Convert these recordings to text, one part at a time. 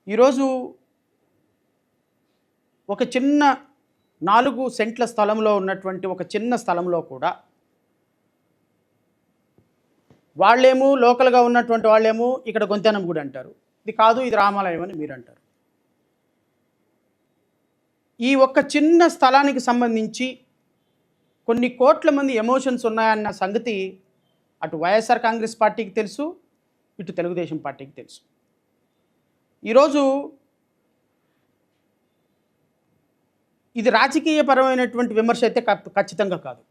ఈరోజు ఒక చిన్న 4 సెంట్ల స్థలంలో ఉన్నటువంటి ఒక చిన్న స్థలంలో కూడా వాళ్ళేమో లోకల్‌గా ఉన్నటువంటి వాళ్ళేమో ఇక్కడ గొంతెనం గుడి అంటారు. ఇది కాదు, ఇది రామాలయం అని మీరంటారు. ఈ ఒక్క చిన్న స్థలానికి సంబంధించి కొన్ని కోట్ల మంది ఎమోషన్స్ ఉన్నాయన్న సంగతి అటు వైఎస్ఆర్ కాంగ్రెస్ పార్టీకి తెలుసు, ఇటు తెలుగుదేశం పార్టీకి తెలుసు. ఈరోజు ఇది రాజకీయపరమైనటువంటి విమర్శ అయితే ఖచ్చితంగా కాదు.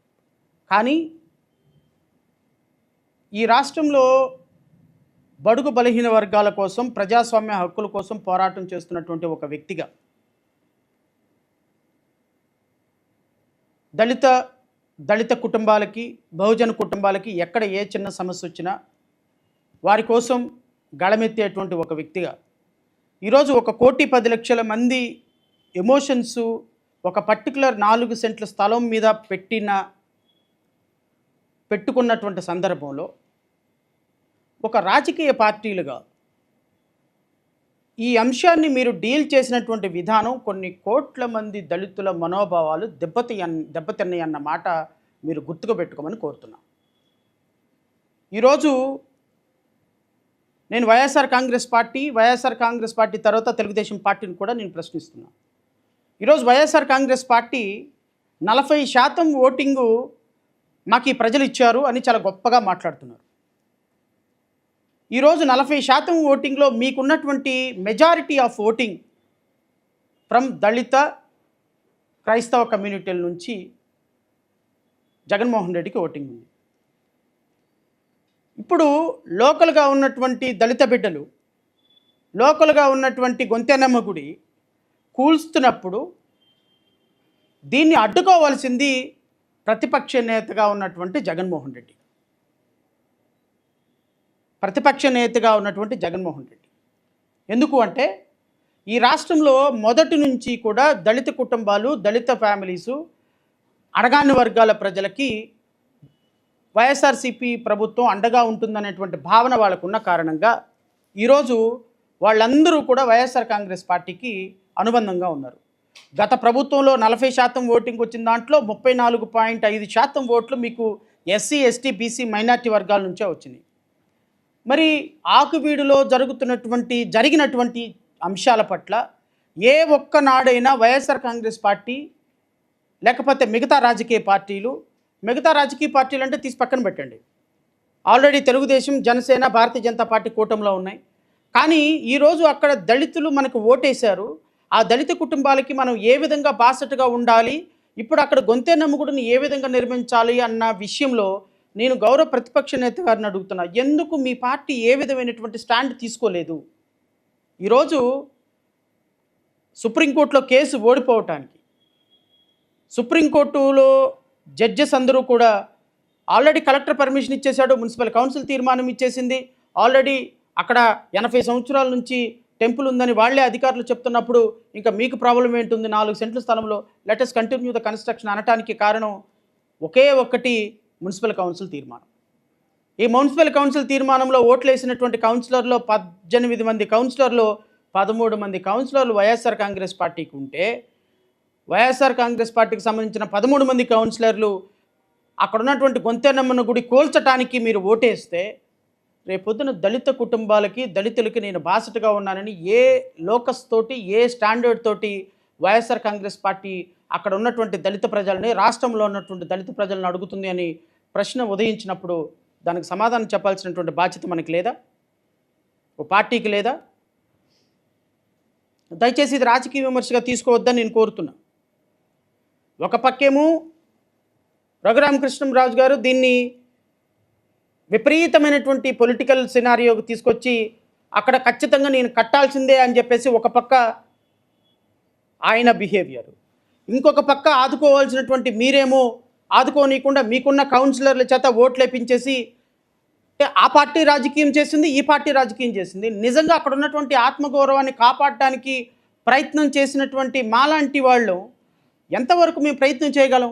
కానీ ఈ రాష్ట్రంలో బడుగు బలహీన వర్గాల కోసం, ప్రజాస్వామ్య హక్కుల కోసం పోరాటం చేస్తున్నటువంటి ఒక వ్యక్తిగా దళిత కుటుంబాలకి, బహుజన కుటుంబాలకి ఎక్కడ ఏ చిన్న సమస్య వచ్చినా వారి కోసం గళమెత్తేటువంటి ఒక వ్యక్తిగా ఈరోజు 1,10,00,000 మంది ఎమోషన్స్ ఒక పర్టికులర్ 4 సెంట్ల స్థలం మీద పెట్టుకున్నటువంటి సందర్భంలో ఒక రాజకీయ పార్టీలుగా ఈ అంశాన్ని మీరు డీల్ చేసినటువంటి విధానం కొన్ని కోట్ల మంది దళితుల మనోభావాలు దెబ్బతిన్నాయన్న మాట మీరు గుర్తుకుపెట్టుకోమని కోరుతున్నాను. ఈరోజు నేను వైఎస్ఆర్ కాంగ్రెస్ పార్టీ తర్వాత తెలుగుదేశం పార్టీని కూడా నేను ప్రశ్నిస్తున్నాను. ఈరోజు వైఎస్ఆర్ కాంగ్రెస్ పార్టీ 40% ఓటింగు మాకు ఈ ప్రజలు ఇచ్చారు అని చాలా గొప్పగా మాట్లాడుతున్నారు. ఈరోజు 40% ఓటింగ్లో మీకున్నటువంటి మెజారిటీ ఆఫ్ ఓటింగ్ ఫ్రమ్ దళిత క్రైస్తవ కమ్యూనిటీల నుంచి జగన్మోహన్ రెడ్డికి ఓటింగ్ ఉంది. ఇప్పుడు లోకల్గా ఉన్నటువంటి దళిత బిడ్డలు, లోకల్గా ఉన్నటువంటి గొంతెనమ్మ గుడి కూల్స్తున్నప్పుడు దీన్ని అడ్డుకోవాల్సింది ప్రతిపక్ష నేతగా ఉన్నటువంటి జగన్మోహన్ రెడ్డి. ఎందుకు అంటే ఈ రాష్ట్రంలో మొదటి నుంచి కూడా దళిత కుటుంబాలు, దళిత ఫ్యామిలీసు, అణగాని వర్గాల ప్రజలకి వైఎస్ఆర్సీపీ ప్రభుత్వం అండగా ఉంటుందనేటువంటి భావన వాళ్ళకున్న కారణంగా ఈరోజు వాళ్ళందరూ కూడా వైఎస్ఆర్ కాంగ్రెస్ పార్టీకి అనుబంధంగా ఉన్నారు. గత ప్రభుత్వంలో 40% ఓటింగ్ వచ్చిన దాంట్లో 34.5% ఓట్లు మీకు ఎస్సీ, ఎస్టీ, బీసీ, మైనార్టీ వర్గాల నుంచే వచ్చినాయి. మరి ఆకువీడులో జరిగినటువంటి అంశాల పట్ల ఏ ఒక్కనాడైనా వైఎస్ఆర్ కాంగ్రెస్ పార్టీ లేకపోతే మిగతా రాజకీయ పార్టీలు అంటే తీసి పక్కన పెట్టండి, ఆల్రెడీ తెలుగుదేశం, జనసేన, భారతీయ జనతా పార్టీ కూటమిలో ఉన్నాయి. కానీ ఈరోజు అక్కడ దళితులు మనకు ఓటేశారు. ఆ దళిత కుటుంబాలకి మనం ఏ విధంగా బాసటగా ఉండాలి, ఇప్పుడు అక్కడ గొంతెనమ్మ గుడిని ఏ విధంగా నిర్మించాలి అన్న విషయంలో నేను గౌరవ ప్రతిపక్ష నేత గారిని అడుగుతున్నా, ఎందుకు మీ పార్టీ ఏ విధమైనటువంటి స్టాండ్ తీసుకోలేదు? ఈరోజు సుప్రీంకోర్టులో కేసు ఓడిపోవటానికి, సుప్రీంకోర్టులో జడ్జెస్ అందరూ కూడా ఆల్రెడీ కలెక్టర్ పర్మిషన్ ఇచ్చేశాడు, మున్సిపల్ కౌన్సిల్ తీర్మానం ఇచ్చేసింది, ఆల్రెడీ అక్కడ 80 సంవత్సరాల నుంచి టెంపుల్ ఉందని వాళ్ళే అధికారులు చెప్తున్నప్పుడు ఇంకా మీకు ప్రాబ్లం ఏంటుంది? 4 సెంట్ల స్థలంలో let us continue the construction అనటానికి కారణం ఒకే ఒక్కటి, మున్సిపల్ కౌన్సిల్ తీర్మానం. ఈ మున్సిపల్ కౌన్సిల్ తీర్మానంలో ఓట్లు వేసినటువంటి కౌన్సిలర్లో 18 మంది కౌన్సిలర్లు, 13 మంది కౌన్సిలర్లు వైఎస్ఆర్ కాంగ్రెస్ పార్టీకి ఉంటే, వైఎస్ఆర్ కాంగ్రెస్ పార్టీకి సంబంధించిన 13 మంది కౌన్సిలర్లు అక్కడ ఉన్నటువంటి గొంతెనమ్మను గుడి కూల్చటానికి మీరు ఓటేస్తే, రేపొద్దున దళిత కుటుంబాలకి, దళితులకి నేను బాసటగా ఉన్నానని ఏ లోకస్ తోటి, ఏ స్టాండర్డ్ తోటి వైఎస్ఆర్ కాంగ్రెస్ పార్టీ అక్కడ ఉన్నటువంటి దళిత ప్రజల్ని, రాష్ట్రంలో ఉన్నటువంటి దళిత ప్రజలను అడుగుతుంది అని ప్రశ్న ఉదయించినప్పుడు దానికి సమాధానం చెప్పాల్సినటువంటి బాధ్యత మనకి లేదా? ఓ పార్టీకి లేదా? దయచేసి ఇది రాజకీయ విమర్శగా తీసుకోవద్దని నేను కోరుతున్నా. ఒక పక్కేమో రఘురామకృష్ణంరాజు గారు దీన్ని విపరీతమైనటువంటి పొలిటికల్ సినారియోకి తీసుకొచ్చి అక్కడ ఖచ్చితంగా నేను కట్టాల్సిందే అని చెప్పేసి ఒక పక్క ఆయన బిహేవియర్, ఇంకొక పక్క ఆదుకోవాల్సినటువంటి మీరేమో ఆదుకోనీయకుండా మీకున్న కౌన్సిలర్ల చేత ఓట్లు వేపించేసి ఆ పార్టీ రాజకీయం చేసింది, ఈ పార్టీ రాజకీయం చేసింది. నిజంగా అక్కడ ఉన్నటువంటి ఆత్మగౌరవాన్ని కాపాడటానికి ప్రయత్నం చేసినటువంటి మాలాంటి వాళ్ళు ఎంతవరకు మేము ప్రయత్నం చేయగలం?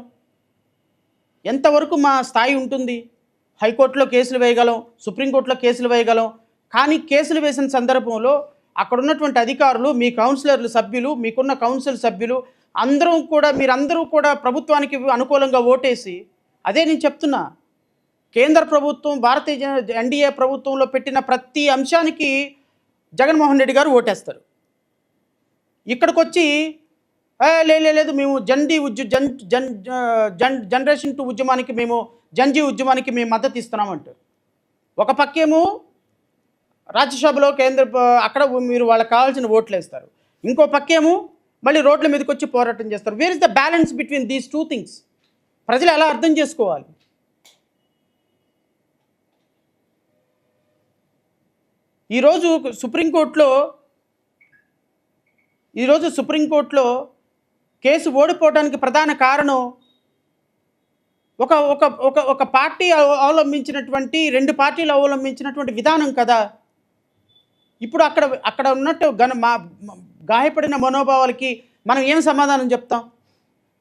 ఎంతవరకు మా స్థాయి ఉంటుంది? హైకోర్టులో కేసులు వేయగలం, సుప్రీంకోర్టులో కేసులు వేయగలం, కానీ కేసులు వేసిన సందర్భంలో అక్కడ ఉన్నటువంటి అధికారులు, మీ కౌన్సిలర్లు సభ్యులు, మీకున్న కౌన్సిల్ సభ్యులు మీరందరూ కూడా ప్రభుత్వానికి అనుకూలంగా ఓటేసి, అదే నేను చెప్తున్నా, కేంద్ర ప్రభుత్వం ఎన్డీఏ ప్రభుత్వంలో పెట్టిన ప్రతి అంశానికి జగన్మోహన్ రెడ్డి గారు ఓటేస్తారు. ఇక్కడికొచ్చి లేదు మేము జనరేషన్ 2 ఉద్యమానికి జన్జీ ఉద్యమానికి మేము మద్దతు ఇస్తున్నామంటారు. ఒక పక్కేమో రాజ్యసభలో అక్కడ మీరు వాళ్ళకి కావాల్సిన ఓట్లు వేస్తారు, ఇంకో పక్కేమో మళ్ళీ రోడ్ల మీదకి వచ్చి పోరాటం చేస్తారు. Where is the balance between these 2 things? ప్రజలు ఎలా అర్థం చేసుకోవాలి? ఈరోజు సుప్రీంకోర్టులో కేసు ఓడిపోవడానికి ప్రధాన కారణం ఒక పార్టీ అవలంబించినటువంటి 2 పార్టీలు అవలంబించినటువంటి విధానం కదా. ఇప్పుడు అక్కడ ఉన్నట్టు గాయపడిన మనోభావాలకి మనం ఏం సమాధానం చెప్తాం?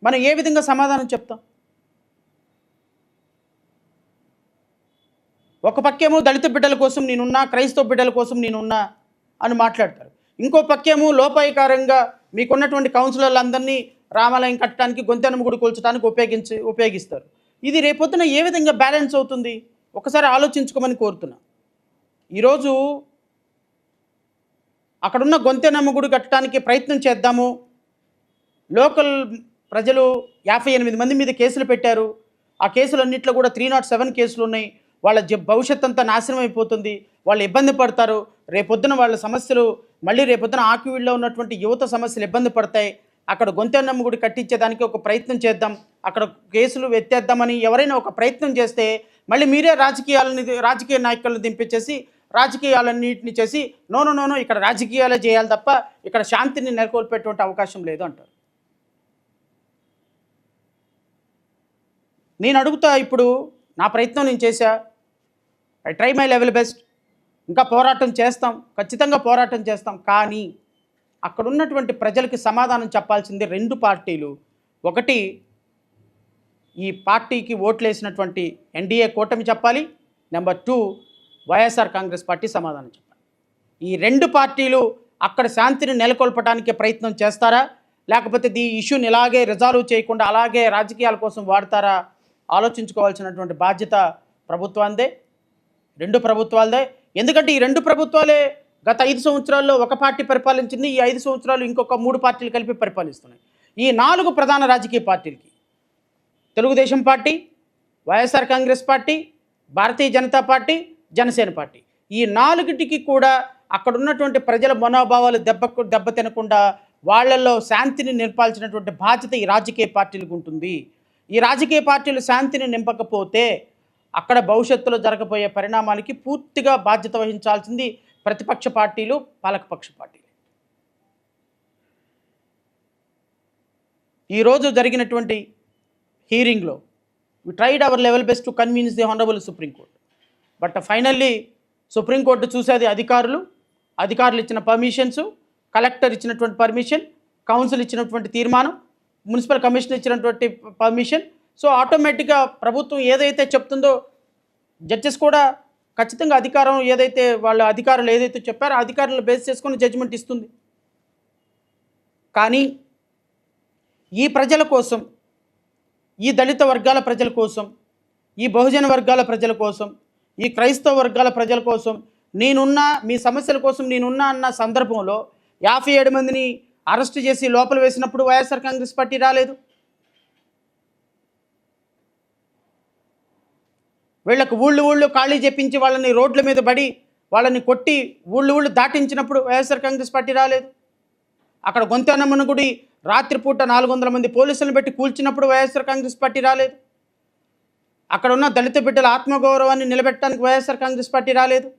మనం ఏ విధంగా సమాధానం చెప్తాం? ఒక పక్కేమో దళిత బిడ్డల కోసం నేనున్నా, క్రైస్తవ బిడ్డల కోసం నేనున్నా అని మాట్లాడతారు. ఇంకో పక్కేమో లోపాయకారంగా మీకున్నటువంటి కౌన్సిలర్లందరినీ రామాలయం కట్టడానికి, గొంతెనమ్మ గుడి కూల్చడానికి ఉపయోగిస్తారు. ఇది రేపొద్దున ఏ విధంగా బ్యాలెన్స్ అవుతుంది? ఒకసారి ఆలోచించుకోమని కోరుతున్నా. ఈరోజు అక్కడున్న గొంతెనమ్మ గుడి కట్టడానికి ప్రయత్నం చేద్దాము. లోకల్ ప్రజలు 58 మంది మీద కేసులు పెట్టారు. ఆ కేసులన్నింటిలో కూడా 307 కేసులు ఉన్నాయి. వాళ్ళ భవిష్యత్ అంతా నాశనం అయిపోతుంది. వాళ్ళు ఇబ్బంది పడతారు. రేపొద్దున వాళ్ళ సమస్యలు మళ్ళీ రేపొద్దున ఆక్యువీడ్లో ఉన్నటువంటి యువత సమస్యలు ఇబ్బంది పడతాయి. అక్కడ గొంతెనమ్మ గుడి కట్టించేదానికి ఒక ప్రయత్నం చేద్దాం, అక్కడ కేసులు ఎత్తేద్దామని ఎవరైనా ఒక ప్రయత్నం చేస్తే మళ్ళీ మీరే రాజకీయ నాయకులను దింపించేసి రాజకీయాలన్నింటినీ చేసి నో ఇక్కడ రాజకీయాలే చేయాలి తప్ప ఇక్కడ శాంతిని నెలకొల్పేటువంటి అవకాశం లేదు అంటారు. నేను అడుగుతా, ఇప్పుడు నా ప్రయత్నం నేను చేశా, I try my level best, ఇంకా పోరాటం చేస్తాం, ఖచ్చితంగా పోరాటం చేస్తాం. కానీ అక్కడ ఉన్నటువంటి ప్రజలకి సమాధానం చెప్పాల్సింది 2 పార్టీలు. ఒకటి, ఈ పార్టీకి ఓట్లేసినటువంటి ఎన్డీఏ కూటమి చెప్పాలి. నెంబర్ 2, వైఎస్ఆర్ కాంగ్రెస్ పార్టీ సమాధానం చెప్పాలి. ఈ 2 పార్టీలు అక్కడ శాంతిని నెలకొల్పడానికి ప్రయత్నం చేస్తారా, లేకపోతే ఈ ఇష్యూని ఇలాగే రిజాల్వ్ చేయకుండా అలాగే రాజకీయాల కోసం వాడతారా? ఆలోచించుకోవాల్సినటువంటి బాధ్యత ప్రభుత్వాందే, 2 ప్రభుత్వాలదే. ఎందుకంటే ఈ 2 ప్రభుత్వాలే గత 5 సంవత్సరాల్లో ఒక పార్టీ పరిపాలించింది. ఈ 5 సంవత్సరాలు ఇంకొక 3 పార్టీలు కలిపి పరిపాలిస్తున్నాయి. ఈ 4 ప్రధాన రాజకీయ పార్టీలకి, Telugu Desam party, YSR Congress party, Bharatiya Janata party, Janasena party, ఈ 4టికి కూడా అక్కడ ఉన్నటువంటి ప్రజల మనోభావాలు దెబ్బతినకుండా వాళ్ళల్లో శాంతిని నింపాల్సినటువంటి బాధ్యత ఈ రాజకీయ పార్టీలకు ఉంటుంది. ఈ రాజకీయ పార్టీలు శాంతిని నింపకపోతే అక్కడ భవిష్యత్తులో జరగబోయే పరిణామాలకి పూర్తిగా బాధ్యత వహించాల్సింది ప్రతిపక్ష పార్టీలు, పాలకపక్ష పార్టీలు. ఈరోజు జరిగినటువంటి హీరింగ్లో we tried our level best to convince the honourable Supreme Court. But finally Supreme Court చూసేది అధికారులు ఇచ్చిన పర్మిషన్స్, కలెక్టర్ ఇచ్చినటువంటి పర్మిషన్, కౌన్సిల్ ఇచ్చినటువంటి తీర్మానం, మున్సిపల్ కమిషనర్ ఇచ్చినటువంటి పర్మిషన్. సో ఆటోమేటిక్గా ప్రభుత్వం ఏదైతే చెప్తుందో జడ్జెస్ కూడా ఖచ్చితంగా అధికారులు ఏదైతే చెప్పారో అధికారులను బేస్ చేసుకొని జడ్జిమెంట్ ఇస్తుంది. కానీ ఈ ప్రజల కోసం, ఈ దళిత వర్గాల ప్రజల కోసం, ఈ బహుజన వర్గాల ప్రజల కోసం, ఈ క్రైస్తవ వర్గాల ప్రజల కోసం మీ సమస్యల కోసం నేనున్నా అన్న సందర్భంలో 57 మందిని అరెస్ట్ చేసి లోపల వేసినప్పుడు వైఎస్ఆర్ కాంగ్రెస్ పార్టీ రాలేదు. వీళ్ళకు ఊళ్ళు ఖాళీ చేపించి వాళ్ళని రోడ్ల మీద పడి వాళ్ళని కొట్టి ఊళ్ళు దాటించినప్పుడు వైఎస్ఆర్ కాంగ్రెస్ పార్టీ రాలేదు. అక్కడ గొంతెనమ్మ గుడి రాత్రిపూట 400 మంది పోలీసులను పెట్టి కూల్చినప్పుడు వైఎస్ఆర్ కాంగ్రెస్ పార్టీ రాలేదు. అక్కడ ఉన్న దళిత బిడ్డల ఆత్మగౌరవాన్ని నిలబెట్టడానికి వైఎస్ఆర్ కాంగ్రెస్ పార్టీ రాలేదు.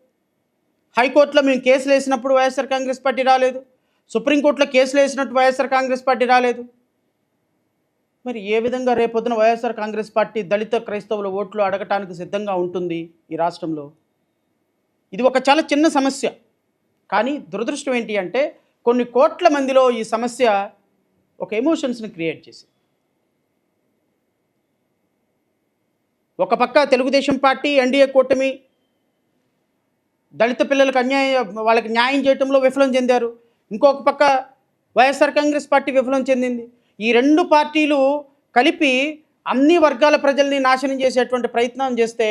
హైకోర్టులో మేము కేసులు వేసినప్పుడు వైఎస్ఆర్ కాంగ్రెస్ పార్టీ రాలేదు. సుప్రీంకోర్టులో కేసులు వేసినట్టు వైఎస్ఆర్ కాంగ్రెస్ పార్టీ రాలేదు. మరి ఏ విధంగా రేపొద్దున వైఎస్ఆర్ కాంగ్రెస్ పార్టీ దళిత క్రైస్తవుల ఓట్లు అడగటానికి సిద్ధంగా ఉంటుంది ఈ రాష్ట్రంలో? ఇది ఒక చాలా చిన్న సమస్య. కానీ దురదృష్టం ఏంటి అంటే కొన్ని కోట్ల మందిలో ఈ సమస్య ఒక ఎమోషన్స్ని క్రియేట్ చేసింది. ఒక పక్క తెలుగుదేశం పార్టీ, ఎన్డీఏ కూటమి దళిత పిల్లలకు వాళ్ళకి న్యాయం చేయటంలో విఫలం చెందారు. ఇంకొక పక్క వైఎస్ఆర్ కాంగ్రెస్ పార్టీ విఫలం చెందింది. ఈ రెండు పార్టీలు కలిపి అన్ని వర్గాల ప్రజల్ని నాశనం చేసేటువంటి ప్రయత్నం చేస్తే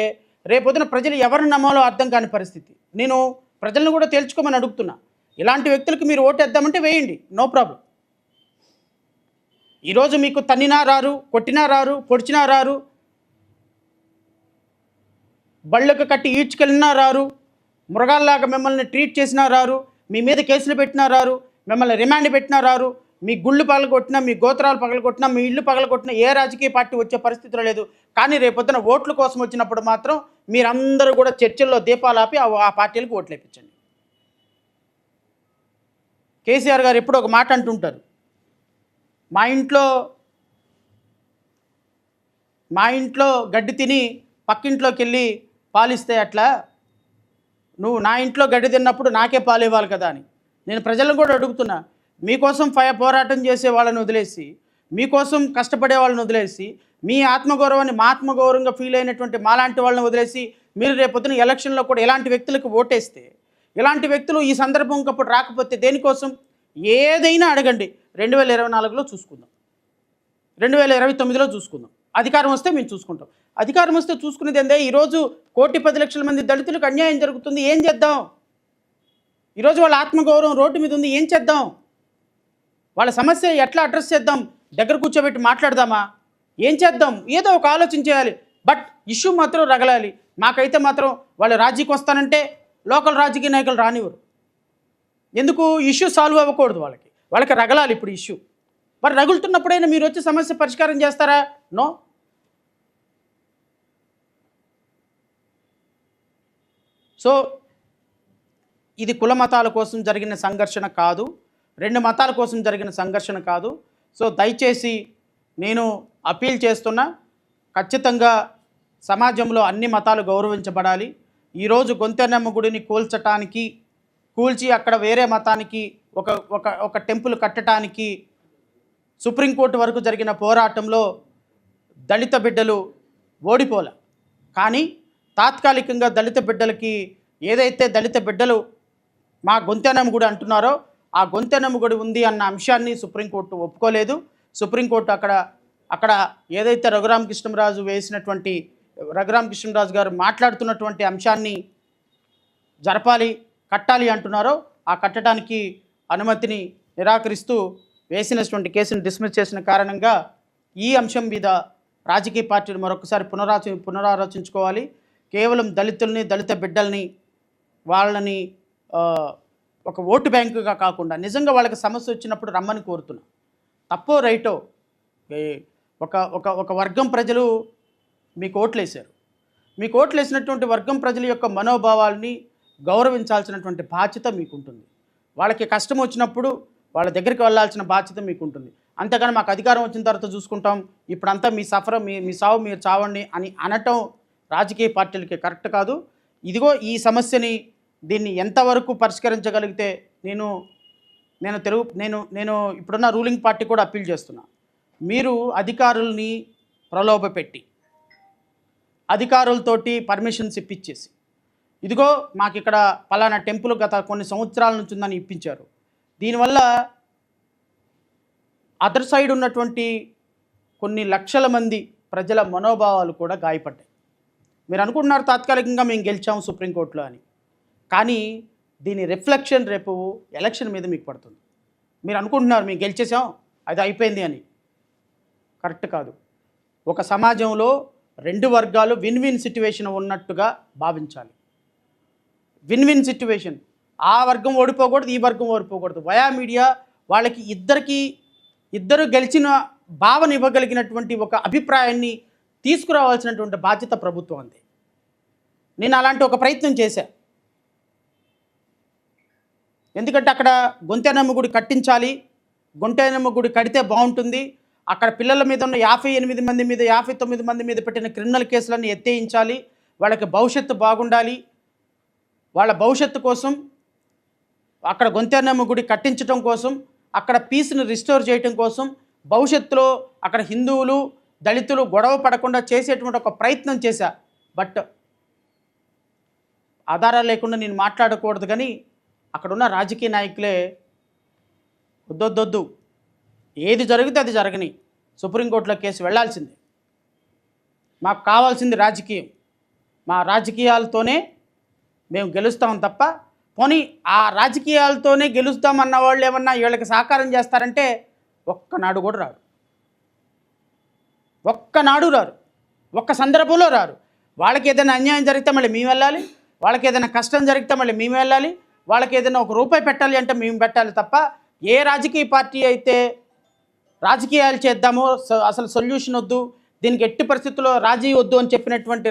రేపొద్దున ప్రజలు ఎవరిని నమ్మాలో అర్థం కాని పరిస్థితి. నేను ప్రజలను కూడా తేల్చుకోమని అడుగుతున్నా. ఇలాంటి వ్యక్తులకు మీరు ఓటేద్దామంటే వేయండి, నో ప్రాబ్లం. ఈరోజు మీకు తన్నినా రారు, కొట్టినా రారు, పొడిచినా రారు, బళ్ళకు కట్టి ఈడ్చుకెళ్ళినా రారు, మృగాల్లాగా మిమ్మల్ని ట్రీట్ చేసినా రారు, మీ మీద కేసులు పెట్టినా రారు, మిమ్మల్ని రిమాండ్ పెట్టినా రారు, మీ గుళ్ళు పగలగొట్టినా, మీ గోత్రాలు పగలగొట్టినా, మీ ఇళ్ళు పగలగొట్టినా ఏ రాజకీయ పార్టీ వచ్చే పరిస్థితిలో లేదు. కానీ రేపొద్దున ఓట్ల కోసం వచ్చినప్పుడు మాత్రం మీరందరూ కూడా చర్చల్లో దీపాలు ఆపి ఆ పార్టీలకు ఓట్లు వేయించండి. కేసీఆర్ గారు ఎప్పుడు ఒక మాట అంటుంటారు, మా ఇంట్లో గడ్డి తిని పక్కింట్లోకి వెళ్ళి పాలిస్తే అట్లా నువ్వు నా ఇంట్లో గడ్డి తిన్నప్పుడు నాకే పాలు ఇవ్వాలి కదా అని. నేను ప్రజలను కూడా అడుగుతున్నా, మీకోసం పోరాటం చేసే వాళ్ళని వదిలేసి, మీకోసం కష్టపడే వాళ్ళని వదిలేసి, మీ ఆత్మగౌరవాన్ని మా ఆత్మగౌరవంగా ఫీల్ అయినటువంటి మాలాంటి వాళ్ళని వదిలేసి మీరు రేపొద్దున ఎలక్షన్లో కూడా ఇలాంటి వ్యక్తులకు ఓటేస్తే, ఇలాంటి వ్యక్తులు ఈ సందర్భం ఇంకప్పుడు రాకపోతే దేనికోసం? ఏదైనా అడగండి, 2024లో చూసుకుందాం, 2029లో చూసుకుందాం. అధికారం వస్తే మేము చూసుకుంటాం. అధికారం వస్తే చూసుకునేది ఏందే? ఈరోజు 1,10,00,000 మంది దళితులకు అన్యాయం జరుగుతుంది, ఏం చేద్దాం? ఈరోజు వాళ్ళ ఆత్మగౌరవం రోడ్డు మీద ఉంది, ఏం చేద్దాం? వాళ్ళ సమస్య ఎట్లా అడ్రస్ చేద్దాం? దగ్గర కూర్చోబెట్టి మాట్లాడదామా? ఏం చేద్దాం? ఏదో ఒక ఆలోచన చేయాలి. బట్ ఇష్యూ మాత్రం రగలాలి. మాకైతే మాత్రం వాళ్ళు రాజీకి వస్తానంటే లోకల్ రాజకీయ నాయకులు రానివ్వరు. ఎందుకు? ఇష్యూ సాల్వ్ అవ్వకూడదు, వాళ్ళకి రగలాలి ఇప్పుడు ఇష్యూ. మరి రగులుతున్నప్పుడైనా మీరు వచ్చి సమస్య పరిష్కారం చేస్తారా? నో. సో ఇది కుల మతాల కోసం జరిగిన సంఘర్షణ కాదు, 2 మతాల కోసం జరిగిన సంఘర్షణ కాదు. సో దయచేసి నేను అపీల్ చేస్తున్నా, ఖచ్చితంగా సమాజంలో అన్ని మతాలు గౌరవించబడాలి. ఈరోజు గొంతెనమ్మ గుడిని కూల్చి అక్కడ వేరే మతానికి ఒక టెంపుల్ కట్టడానికి సుప్రీంకోర్టు వరకు జరిగిన పోరాటంలో దళిత బిడ్డలు ఓడిపోలే. కానీ తాత్కాలికంగా దళిత బిడ్డలకి ఏదైతే దళిత బిడ్డలు మా గొంతెనమ్మ గుడి అంటున్నారో ఆ గొంతెనమ్మ గుడి ఉంది అన్న అంశాన్ని సుప్రీంకోర్టు ఒప్పుకోలేదు. సుప్రీంకోర్టు అక్కడ ఏదైతే రఘురామకృష్ణరాజు గారు మాట్లాడుతున్నటువంటి అంశాన్ని కట్టాలి అంటున్నారో ఆ కట్టడానికి అనుమతిని నిరాకరిస్తూ వేసినటువంటి కేసును డిస్మిస్ చేసిన కారణంగా ఈ అంశం మీద రాజకీయ పార్టీలు మరొకసారి పునరాలోచించుకోవాలి. కేవలం దళితుల్ని, దళిత బిడ్డల్ని, వాళ్ళని ఒక ఓటు బ్యాంకుగా కాకుండా నిజంగా వాళ్ళకి సమస్య వచ్చినప్పుడు రమ్మని కోరుతున్నా. తప్పో రైటో ఒక వర్గం ప్రజలు మీకు ఓట్లేశారు. మీకు ఓట్లేసినటువంటి వర్గం ప్రజల యొక్క మనోభావాల్ని గౌరవించాల్సినటువంటి బాధ్యత మీకుంటుంది. వాళ్ళకి కష్టం వచ్చినప్పుడు వాళ్ళ దగ్గరికి వెళ్ళాల్సిన బాధ్యత మీకుంటుంది. అంతేగాని మాకు అధికారం వచ్చిన తర్వాత చూసుకుంటాం, ఇప్పుడంతా మీ సావు మీరు చావండి అని అనటం రాజకీయ పార్టీలకి కరెక్ట్ కాదు. ఇదిగో ఈ సమస్యని దీన్ని ఎంతవరకు పరిష్కరించగలిగితే నేను ఇప్పుడున్న రూలింగ్ పార్టీ కూడా అప్పీల్ చేస్తున్నా. మీరు అధికారుల్ని ప్రలోభపెట్టి అధికారులతోటి పర్మిషన్స్ ఇప్పించేసి, ఇదిగో మాకు ఇక్కడ పలానా టెంపుల్ గత కొన్ని సంవత్సరాల నుంచి ఉందని ఇప్పించారు. దీనివల్ల అదర్ సైడ్ ఉన్నటువంటి కొన్ని లక్షల మంది ప్రజల మనోభావాలు కూడా గాయపడ్డాయి. మీరు అనుకుంటున్నారు తాత్కాలికంగా మేము గెలిచాము సుప్రీంకోర్టులో అని, కానీ దీని రిఫ్లెక్షన్ రేపు ఎలక్షన్ మీద మీకు పడుతుంది. మీరు అనుకుంటున్నారు మేము గెలిచేసాం, అది అయిపోయింది అని. కరెక్ట్ కాదు. ఒక సమాజంలో 2 వర్గాలు విన్ విన్ సిట్యువేషన్ ఉన్నట్టుగా భావించాలి. Win win situation. ఆ వర్గం ఓడిపోకూడదు, ఈ వర్గం ఓడిపోకూడదు. వయా మీడియా వాళ్ళకి ఇద్దరు గెలిచిన భావన ఇవ్వగలిగినటువంటి ఒక అభిప్రాయాన్ని తీసుకురావాల్సినటువంటి బాధ్యత ప్రభుత్వం అంతే. నేను అలాంటి ఒక ప్రయత్నం చేశా. ఎందుకంటే అక్కడ గొంతెనమ్మ గుడి కట్టించాలి, గొంతెనమ్మ గుడి కడితే బాగుంటుంది, అక్కడ పిల్లల మీద ఉన్న 58 మంది మీద 59 మంది మీద పెట్టిన క్రిమినల్ కేసులన్నీ ఎత్తేయించాలి, వాళ్ళకి భవిష్యత్తు బాగుండాలి, వాళ్ళ భవిష్యత్తు కోసం అక్కడ గొంతెనమ్మ గుడి కట్టించడం కోసం, అక్కడ పీస్ని రిస్టోర్ చేయడం కోసం, భవిష్యత్తులో అక్కడ హిందువులు దళితులు గొడవ పడకుండా చేసేటువంటి ఒక ప్రయత్నం చేశా. బట్ ఆధారాలు లేకుండా నేను మాట్లాడకూడదు, కానీ అక్కడున్న రాజకీయ నాయకులే వద్దొద్దొద్దు, ఏది జరిగితే అది జరగని, సుప్రీంకోర్టులో కేసు వెళ్లాల్సిందే, మాకు కావాల్సింది రాజకీయం, మా రాజకీయాలతోనే మేము గెలుస్తాం తప్ప, పోనీ ఆ రాజకీయాలతోనే గెలుస్తామన్న వాళ్ళు ఏమన్నా వీళ్ళకి సహకారం చేస్తారంటే ఒక్కనాడు కూడా రారు, ఒక్కనాడు రారు, ఒక్క సందర్భంలో రారు. వాళ్ళకి ఏదైనా అన్యాయం జరిగితే మళ్ళీ మేము వెళ్ళాలి, వాళ్ళకి ఏదైనా కష్టం జరిగితే మళ్ళీ మేము వెళ్ళాలి, వాళ్ళకి ఏదైనా ₹1 పెట్టాలి అంటే మేము పెట్టాలి తప్ప, ఏ రాజకీయ పార్టీ అయితే రాజకీయాలు చేద్దామో అసలు సొల్యూషన్ వద్దు, దీనికి ఎట్టి పరిస్థితుల్లో రాజీ వద్దు అని చెప్పినటువంటి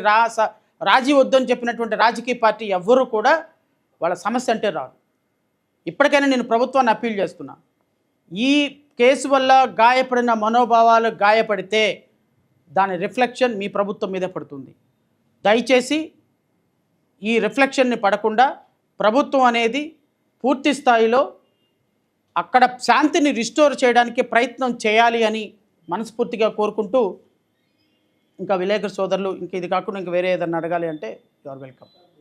రాజీ వద్దు అని చెప్పినటువంటి రాజకీయ పార్టీ ఎవ్వరూ కూడా వాళ్ళ సమస్య అంటే రాదు. ఇప్పటికైనా నేను ప్రభుత్వాన్ని అప్పీల్ చేస్తున్నా, ఈ కేసు వల్ల గాయపడిన మనోభావాలు గాయపడితే దాని రిఫ్లెక్షన్ మీ ప్రభుత్వం మీదే పడుతుంది. దయచేసి ఈ రిఫ్లెక్షన్ని పడకుండా ప్రభుత్వం అనేది పూర్తి స్థాయిలో అక్కడ శాంతిని రిస్టోర్ చేయడానికి ప్రయత్నం చేయాలి అని మనస్ఫూర్తిగా కోరుకుంటూ, ఇంకా విలేకరు సోదరులు ఇంక ఇది కాకుండా ఇంక వేరే ఏదన్నా అడగాలి అంటే యు ఆర్ వెల్కమ్.